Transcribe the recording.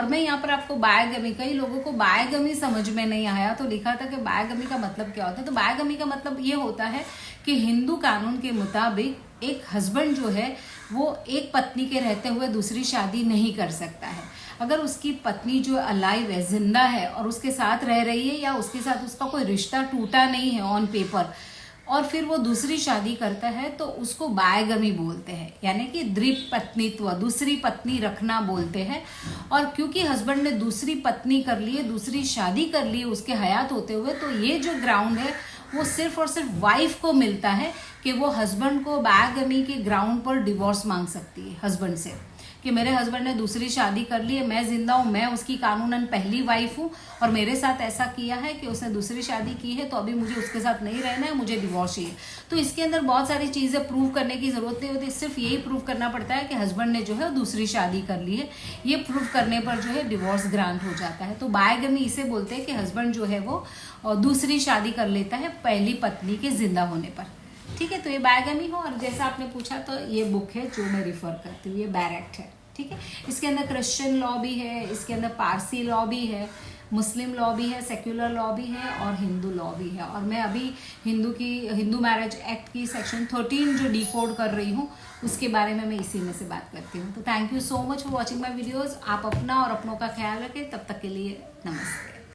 और मैं यहाँ पर आपको बायगमी, कई लोगों को बायगमी समझ में नहीं आया तो लिखा था कि बायगमी का मतलब क्या होता है। तो बायगमी का मतलब ये होता है कि हिंदू कानून के मुताबिक एक हस्बैंड जो है वो एक पत्नी के रहते हुए दूसरी शादी नहीं कर सकता है। अगर उसकी पत्नी जो अलाइव है, जिंदा है और उसके साथ रह रही है या उसके साथ उसका कोई रिश्ता टूटा नहीं है ऑन पेपर, और फिर वो दूसरी शादी करता है तो उसको बायगमी बोलते हैं, यानी कि द्विपत्नीत्व, दूसरी पत्नी रखना बोलते हैं। और क्योंकि हस्बैंड ने दूसरी पत्नी कर ली है, दूसरी शादी कर ली है उसके हयात होते हुए, तो ये जो ग्राउंड है वो सिर्फ और सिर्फ वाइफ को मिलता है कि वो हस्बैंड को बायगमी के ग्राउंड पर डिवोर्स मांग सकती है हस्बैंड से, कि मेरे हस्बैंड ने दूसरी शादी कर ली है, मैं जिंदा हूँ, मैं उसकी कानूनन पहली वाइफ हूँ और मेरे साथ ऐसा किया है कि उसने दूसरी शादी की है, तो अभी मुझे उसके साथ नहीं रहना है, मुझे डिवोर्स चाहिए। तो इसके अंदर बहुत सारी चीज़ें प्रूव करने की जरूरत नहीं होती, सिर्फ यही प्रूव करना पड़ता है कि हस्बैंड ने जो है दूसरी शादी कर ली है। ये प्रूव करने पर जो है डिवोर्स ग्रांट हो जाता है। तो बायगमी इसे बोलते हैं कि हस्बैंड जो है वो दूसरी शादी कर लेता है पहली पत्नी के जिंदा होने पर। ठीक है, तो ये बायगमी हो। और जैसा आपने पूछा तो ये बुक है जो मैं रिफर करती हूँ, ये बैरेक्ट है। ठीक है, इसके अंदर क्रिश्चियन लॉ भी है, इसके अंदर पारसी लॉ भी है, मुस्लिम लॉ भी है, सेक्युलर लॉ भी है और हिंदू लॉ भी है। और मैं अभी हिंदू मैरिज एक्ट की सेक्शन 13 जो डिकोड कर रही हूँ उसके बारे में मैं इसी में से बात करती हूँ। तो thank you so much for watching my videos. आप अपना और अपनों का ख्याल रखें। तब तक के लिए नमस्ते।